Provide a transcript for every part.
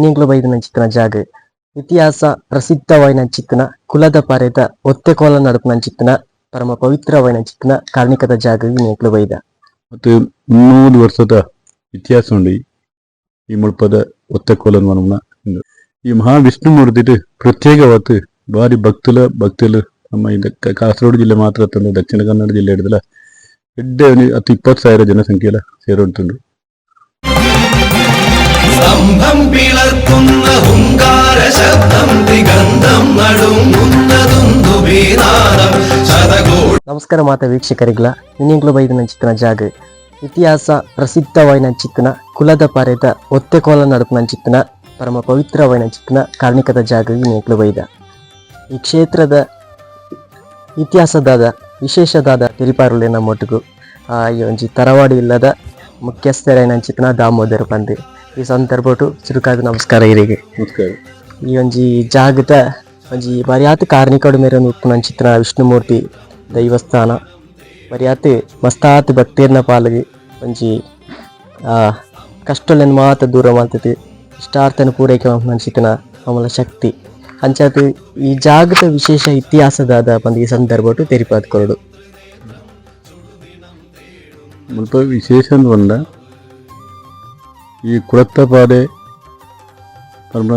ಇನ್ನಿಂಗ್ಲು ಬೈದಿನಂಚಿತ್ತಿನ ಜಾಗ ಇತಿಹಾಸ ಪ್ರಸಿದ್ಧವಾಯಿನಂಚಿತ್ತಿನ ಕುಲದ ಪರೆದ ಒತ್ತೆಕೋಲ ನಡುಪುನಂಚಿತ್ತಿನ ಪರಮ ಪವಿತ್ರವಾಯಿನಂಚಿತ್ತಿನ ಕಾರ್ಣಿಕದ ಜಾಗ ಇನ್ನಿಂಗ್ಲು ಬೈದ ಮತ್ತು 300 ವರ್ಷದ ಇತಿಹಾಸ ಉಂಡು ಈ ಮುಳ್ಪದ ಒತ್ತೆಕೋಲನ್ ಮನಮನ ಈ ಮಹಾವಿಷ್ಣುಮೂರ್ತಿ ಪ್ರತ್ಯೇಕವಾದ ಬಾರಿ ಭಕ್ತಲು ನಮ್ಮ ಕಾಸರಗೋಡು ಜಿಲ್ಲೆ ಮಾತ್ರ ತಂದು ದಕ್ಷಿಣ ಕನ್ನಡ ಜಿಲ್ಲೆ ಹಿಡಿದಲ್ಲ ಎಡ್ಡೆ 20,000 ಜನಸಂಖ್ಯೆಲ್ಲ ಸೇರುಂಟುಂಡು. ನಮಸ್ಕಾರ ಮಾತ ವೀಕ್ಷಕರಿಗಳ ಇನ್ನಿಂಗ್ಲು ಬೈದಿನಂಚಿತ್ತಿನ ಜಾಗ ಇತಿಹಾಸ ಪ್ರಸಿದ್ಧವಾಯಿನಂಚಿತ್ತಿನ ಕುಲದ ಪರೆದ ಒತ್ತೆಕೋಲ ನಡುಪುನಂಚಿತ್ತಿನ ಪರಮ ಪವಿತ್ರವಾಯಿನಂಚಿತ್ತಿನ ಕಾರ್ಣಿಕದ ಜಾಗ ಇನ್ನಿಂಗ್ಲು ಬೈದ ಈ ಕ್ಷೇತ್ರದ ಇತಿಹಾಸದಾದ ವಿಶೇಷದಾದ ತಿರುಪಾರುಲೆ ನಮ್ಮೊಟ್ಟಿಗೂ ಈ ಒಂಜಿ ತರವಾಡಿ ಇಲ್ಲದ ಮುಖ್ಯಸ್ಥರೇನಂಚಿತ್ತಿನ ದಾಮೋದರ ಪಂದೆ ಈ ಸಂದರ್ಭಟು ಚುರುಕಾದ ನಮಸ್ಕಾರ ಇರಿಗೆ. ಈ ಒಂಜಿ ಜಾಗದ ಒಂಜಿ ಮರ್ಯಾತ್ ಕಾರ್ಣಿಕಡು ಮೇರೆ ಉಪ್ಪುನಂಚಿತ್ತಿನ ವಿಷ್ಣುಮೂರ್ತಿ ದೈವಸ್ಥಾನ ಮರ್ಯಾತ್ ಮಸ್ತಾತ್ ಭಕ್ತೇರ್ನ ಪಾಲಿಗೆ ಒಂಜಿ ಕಷ್ಟಲೆನ್ ಮಾತ ದೂರ ಮಾಡ್ತದೆ ಇಷ್ಟಾರ್ಥನ ಪೂರೈಕೆ ಮನ್ಸಿತ್ತಿನ ಅಮಲ ಶಕ್ತಿ ಅಂಚಾತ್ ಈ ಜಾಗದ ವಿಶೇಷ ಇತಿಹಾಸದಾದ ಬಂದ ಈ ಸಂದರ್ಭಟು ತೆರಿಪಾದ್ ಕೊರಡು ಮುಲ್ಪ ವಿಶೇಷ ಬಂದ ಈ ಕುಳತ್ತಪಾದೆ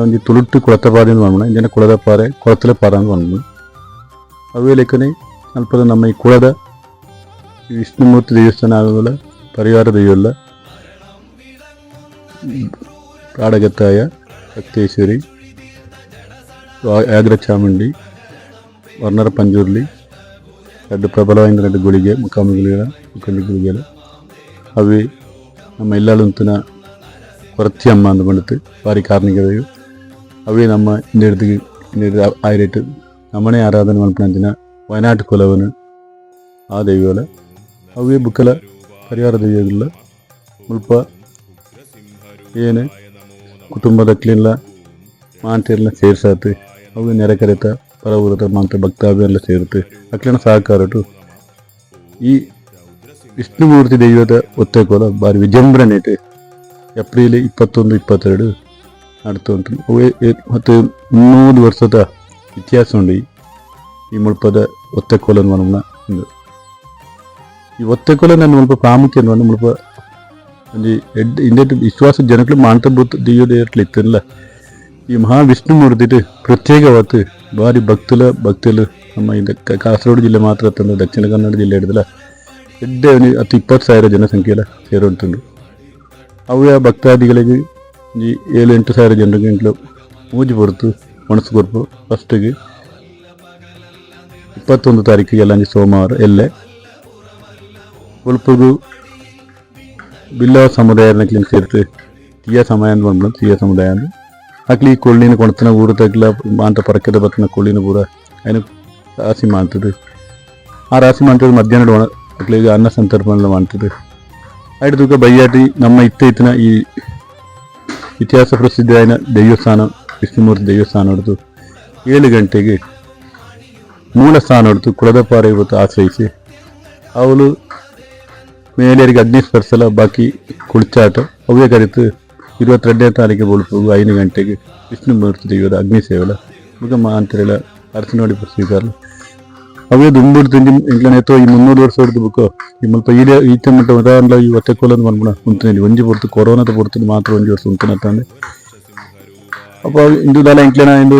ಒಂಜಿ ತುಳುಟ್ಟು ಕುಳತ್ತಪಾದೆ ಅಂತ ಬಂದ ಇಂದಿನ ಕುಳದ ಪಾರೆ ಕೊಳತಲೆ ಪಾರ ಅಂತ ಬಂದು ಅವೇ ಲೆಕ್ಕನೆ ಅಲ್ಪದ ನಮ್ಮ ಈ ಕುಳದ ವಿಷ್ಣುಮೂರ್ತಿ ದೇವಸ್ಥಾನ ಆಗೋಲ್ಲ ಪರಿವಾರ ದೈವಲ್ಲ ಕಾಡಗತ್ತಾಯ ಭಕ್ತೇಶ್ವರಿ ಆಗ್ರ ಚಾಮುಂಡಿ ವರ್ಣರ ಪಂಜುರ್ಲಿ ಎರಡು ಪ್ರಬಲವಾದ ಎರಡು ಗುಳಿಗೆ ಮುಖಂಡಿ ಅವೇ ನಮ್ಮ ಎಲ್ಲಾಳುಂತಿನ ಕೊರತಿ ಅಮ್ಮ ಅಂದು ಬಂದಿತ್ತು ಭಾರಿ ಕಾರ್ಣಿಕದೆಯು ಅವೇ ನಮ್ಮ ಇಂಡಿಯದ ಆಯ್ರೇಟ್ ನಮ್ಮನೆ ಆರಾಧನೆ ಮಲ್ಪನಂಚಿನ ವಯನಾಟ್ ಕುಲವನು ಆ ದೈವಲ ಅವೇ ಬುಕ್ಕಲ ಪರಿವಾರ ದೈವಗಳ ಮುಲ್ಪ ಏನು ಕುಟುಂಬದಕ್ಲೆಲ್ಲ ಮಾಂಟೆಲ್ಲ ಸೇರ್ಸಾತು ಅವು ನೆರೆಕರೆತ ಪರವೂರತ ಮಾಂತ ಭಕ್ತಾಭಿಯೆಲ್ಲ ಸೇರುತ್ತೆ ಅಕ್ಲಿನ ಸಹಕಾರಟು ಈ ವಿಷ್ಣುಮೂರ್ತಿ ದೈವದ ಒತ್ತೆಕೋಲ ಬಾರಿ ವಿಜೃಂಭಣೆಟ್ ಏಪ್ರಿಲ್ 21-22 ನಡ್ತಾ ಉಂಟು. ಮತ್ತು 300 ವರ್ಷದ ಇತಿಹಾಸ ಉಂಡು ಈ ಮುಳ್ಪದ ಒತ್ತೆಕೋಲನ್ ಮನಮನ ಈ ಒತ್ತೆಕೋಲ ಮುಲ್ಪ ಪ್ರಾಮುಖ್ಯ ಮುಲ್ಪ ಇಂಡಿಯ ವಿಶ್ವಾಸ ಜನಗಳು ಮಾಂಟಬೂತ್ ದೈವದೇವట్లు ಇತ್ತಿಲ್ಲ ಈ ಮಹಾವಿಷ್ಣುಮೂರ್ತಿ ಪ್ರತ್ಯೇಕವಾದ ಬಾರಿ ಭಕ್ತಲು ನಮ್ಮ ಕಾಸರಗೋಡು ಜಿಲ್ಲೆ ಮಾತ್ರ ತಂದು ದಕ್ಷಿಣ ಕನ್ನಡ ಜಿಲ್ಲೆ ಹಿಡಿದಲ್ಲ ಎಡ್ಡೆ 20,000 ಜನಸಂಖ್ಯೆಲ್ಲ ಸೇರುಂಟುಂಡು. ಅವೇ ಭಕ್ತಾದಿಗಳಿಗೆ ಈ 7-8 ಸಾವಿರ ಜನರಿಗೆ ಇಂట్లో ಮೂಜಿ ಬರುತ್ತು ಮನಸ್ಸು ಕೊರ್ಪು ಫಸ್ಟಿಗೆ 21 ತಾರೀಕಿಗೆ ಎಲ್ಲ ಸೋಮವಾರ ಎಲ್ಲೆ ಉಲ್ಪಗು ಬಿಲ್ಲವ ಸಮುದಾಯ ಸೇರ್ತು ತೀಯ ಸಮಯ ಅಂತ ಬಂದ್ಬಿಟ್ಟು ತೀಯ ಸಮುದಾಯ ಅಂದ್ರೆ ಅಕ್ಲಿ ಕೊಳ್ಳಿನ ಕೊಡ್ತಾನೆ ಊರು ತಗ್ಲ ಮಾಂತ ಪರಕ್ಕದ ಬತ್ತನ ಕೊಳ್ಳಿನ ಪೂರ ఆయన ರಾಶಿ ಮಾಡ್ತದೆ ಆ ರಾಶಿ ಮಾಡ್ತದೆ ಮಧ್ಯಾಹ್ನ ಅಕ್ಲಿಗೆ ಅನ್ನ ಸಂತರ್ಪಣೆ ಮಾಡ್ತದೆ ಆಯ್ತು ತೂಕ ಬಯ್ಯಾಟಿ ನಮ್ಮ ಇತ್ತಿನ ಈ ಇತಿಹಾಸ ಪ್ರಸಿದ್ಧಿಯಾದ ದೇವಸ್ಥಾನ ವಿಷ್ಣುಮೂರ್ತಿ ದೇವಸ್ಥಾನ ಹೊಡೆದು 7 ಗಂಟೆಗೆ ಮೂಲ ಸ್ಥಾನ ಹೊಡೆದು ಕುಳದಪಾರ ಇವತ್ತು ಆಶ್ರಯಿಸಿ ಅವಳು ಮೇಲೆಯರಿಗೆ ಅಗ್ನಿ ಸ್ಪರ್ಶಲ ಬಾಕಿ ಕುಳಿಚಾಟ ಅವೇ ಕರೆತು 22ನೇ ತಾರೀಕಿಗೆ ಬೊಳ್ಪು 5 ಗಂಟೆಗೆ ವಿಷ್ಣುಮೂರ್ತಿ ದೈವದ ಅಗ್ನಿ ಸೇವಲ ಮುಗಮ್ಮ ಅಂತೆಲ್ಲ ಅರ್ಥ ನೋಡಿ ಬರ್ಸಿದಾರಲ್ಲ ಅವೇ ದುಂಬುಡು ತಿಂಡಿ ಇಂಗ್ಲನೇತೋ ಈ 300 ವರ್ಷ ಹೊಡೆದು ಬುಕ್ಕು ಈ ಮುಲ್ಪ ಈಚೆ ಮಟ್ಟ ಉದಾಹರಣೆ ಈ ಒತ್ತೆಕೋಲದ ಮನ್ಬಣ ಉಂಟು ಒಂಜಿ ಪೊರ್ತು ಕೊರೋನಾದ ಪೊರ್ತು ಮಾತ್ರ 1 ವರ್ಷ ಉಂಟನತ್ತಂದೆ ಅಪ್ಪ ಇಂದುದಲ್ಲ ಇಂಕ್ಲೇನ ಇಂದು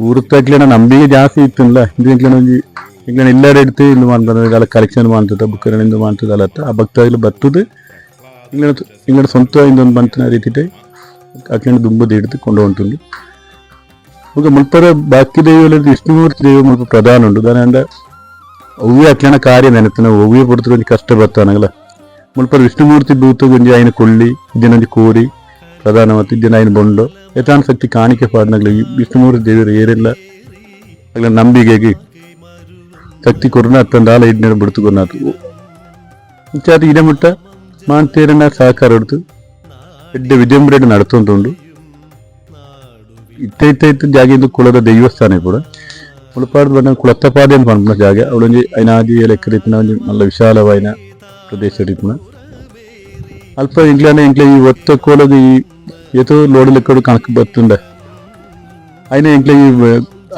ಊರುತ್ತಕ್ಲೇನ ನಂಬಿಕೆ ಜಾಸ್ತಿ ಇತ್ತಿಲ್ಲ ಇಂದು ಇಂಕ್ಲೇನ ಒಂಜಿ ಇಂಕ್ಲೇನ ಎಲ್ಲರೂ ಇಡ್ತು ಇಂದು ಮಾಡ್ತಾರೆ ಇದೆಲ್ಲ ಕಲೆಕ್ಷನ್ ಮಾಡ್ತದೆ ಬುಕ್ಕರಿಂದ ಮಾಡ್ತದಲ್ಲ ಆ ಭಕ್ತಾದಿಗಳು ಬರ್ತದೆ ಇಂಗ್ಲೇನ ಸ್ವಂತ ಇಂದೊಂದು ಬಂತಿನ ರೀತಿ ಅಕ್ಲೇನ ದುಂಬುದು ಹಿಡಿದು ಕೊಂಡು ಹೊಂಟುಂಡು ಈಗ ಮುಲ್ಪರ ಬಾಕಿ ದೈವಲ್ಲಿ ವಿಷ್ಣುಮೂರ್ತಿ ದೈವ ಮುಲ್ಪ ಪ್ರಧಾನ ಉಂಟು ದಾನ ಒವ್ವೇ ಅಕ್ಲೇನ ಕಾರ್ಯ ನೆನಪಿನ ಒವ್ವೇ ಪಡ್ತಾರೆ ಒಂದು ಕಷ್ಟ ಬರ್ತಾನಗಲ್ಲ ಮುಲ್ಪರ ವಿಷ್ಣುಮೂರ್ತಿ ಭೂತ ಗುಂಜಿ ಆಯ್ನ ಕೊಳ್ಳಿ ಇದನ್ನೊಂದು ಕೋರಿ ಪ್ರಧಾನ ಮತ್ತು ಇದನ್ನ ಆಯ್ನ ಬೊಂಡು ಯಥಾನ ಶಕ್ತಿ ಕಾಣಿಕೆ ಪಾಡ್ನಾಗ್ಲಿ ವಿಷ್ಣುಮೂರ್ತಿ ದೇವರು ಏರೆಲ್ಲ ಆಗ್ಲ ನಂಬಿಕೆಗೆ ಶಕ್ತಿ ಕೊರೋನ ಅತ್ತಂದಾಲ ಇಡ್ನ ಬಿಡ್ತು ಕೊರ್ನಾತು ಇಂಚಾದ ಇದೇ ಮುಟ್ಟ ಮಾಂತೇರನ ಸಹಕಾರ ಹೊಡ್ತು ಎಡ್ಡೆ ವಿಜೃಂಭಣೆ ನಡ್ತೊಂದುಂಡು ಇತ್ತ ಜಾಗ ಕುಳದ ದೈವಸ್ಥಾನ ಕೂಡ ಮುಳಪಾಡು ಬಂದ ಕುಳತ್ತಪಾದೆ ಅಂತ ಪಂಡ ಜಾಗ ಅವಳೊಂಜಿ ಐನಾದಿ ಲೆಕ್ಕ ರೀತಿನ ಒಂಜಿ ಮಲ್ಲ ವಿಶಾಲವಾಯಿನ ಪ್ರದೇಶ ರೀತಿನ ಅಲ್ಪ ಇಂಗ್ಲೇನ ಈ ಒತ್ತ ಕೋಲದ ಈ ಏತೋ ಲೋಡ್ ಲೆಕ್ಕಡು ಕಣಕ್ ಬರ್ತುಂಡೆ ಅಯ್ನ ಎಂಕ್ಲೆ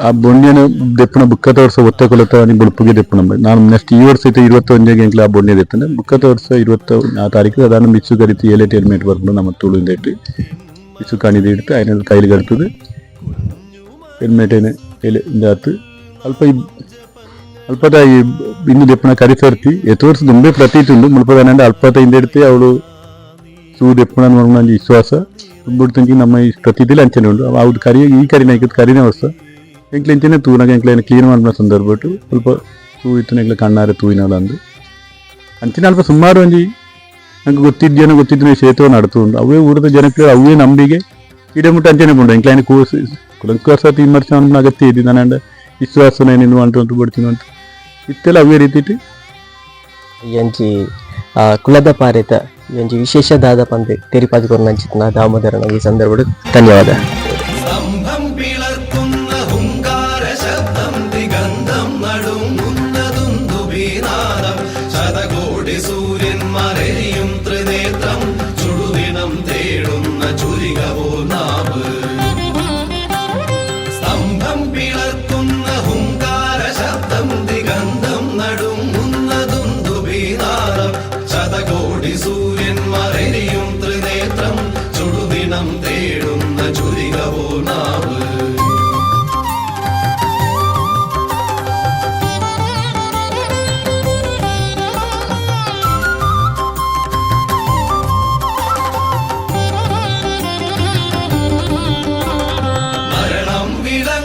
ಆ ಬೊಣ್ಣೆನ ದೆಪ್ಪನ ಬುಕ್ಕದ ವರ್ಷ ಒತ್ತೆ ಕೊಲತ ಬುಡುಪಿಗೆ ದೆಪ್ಪನ ನಾನು ನೆಕ್ಸ್ಟ್ ಈ ವರ್ಷ 21 ಎಂಕ್ಲೆ ಆ ಬೊಣ್ಣೆ ದೆಪ್ಪನೆ ಬುಕ್ಕದ ವರ್ಷ 20 ತಾರೀಕು ಅದಾನ ಮಿಚ್ಚು ಕರಿತು 7 ಹೆಲ್ಮೆಟ್ ಬರ್ಕೊಂಡು ನಮ್ಮ ತುಳುಂದ ಇಟ್ಟು ಮಿಚ್ಚು ಕಾಣಿದ ಇಡ್ತು ಅಯ್ನ ಕೈಲಿ ಕಟ್ತದೆ ಹೆಲ್ಮೆಟ್ ಏನೇ ಇಂದಾತು ಅಲ್ಪದ ಇನ್ನು ದೆಪ್ಪನ ಕರಿ ಸರ್ತಿ ಎತ್ತು ವರ್ಷ ದುಂಬೆ ಪ್ರತೀತುಂಡು ಮುಲ್ಪದ ಅಲ್ಪದ ಹಿಂದೆಡ್ತಿ ಅವಳು ಸೂ ದೆಪ್ಪನ ನಂಗೆ ವಿಶ್ವಾಸ ಬಿಡ್ತಂಗಿ ನಮ್ಮ ಈ ಪ್ರತೀತಿಲಿ ಅಂಚನೆ ಉಂಟು ಅವ್ದು ಕರಿ ಈ ಕರಿನ ಕರಿನೇ ವರ್ಷ ಎಂಕ್ಲೆ ಇಂಚನೆ ತೂನಾಗ ಎಂಕ್ಲೆ ಕ್ಲೀನ್ ಮಾಡಿದ ಸಂದರ್ಭ ಬಿಟ್ಟು ಸ್ವಲ್ಪ ತೂ ಇತ್ತು ಎಂಕ್ಲೆ ಕಣ್ಣಾರೆ ತೂಯಿನಲ್ಲ ಅಂದು ಅಂಚಿನ ಅಲ್ಪ ಸುಮಾರು ಒಂಜಿ ನಂಗೆ ಗೊತ್ತಿದ್ದೇನೆ ಸೇತುವೆ ನಡ್ತು ಉಂಟು ಅವೇ ಊರದ ಜನಕ್ಕೆ ಅವೇ ನಂಬಿಗೆ ಇಡಮುಟ್ಟು ಅಂಚನೆ ಉಂಟು ಎಂಕ್ಲೆ ಕೂಸು ಕುಲಂಕ ವರ್ಷ ವಿಮರ್ಶ ಅಗತ್ಯ ಇದ್ದಿದ್ದು ನಾನು ವಿಶ್ವಾಸನ ಏನೇನು ಅಂತ ಬಿಡ್ತೀನಿ ಅಂತ ಇತ್ತೆಲ್ಲ ಅವೇ ರೀತಿ ಎಂಜಿ ಕುಲದ ಪಾರಿತ ಎಂಜಿ ವಿಶೇಷ ದಾದ ಪಂದೆ ತೆರಿಪಾದ ಕೊರ್ನಂಚಿತ್ನ ದಾಮೋದರನ ಈ ಸಂದರ್ಭ ಧನ್ಯವಾದ.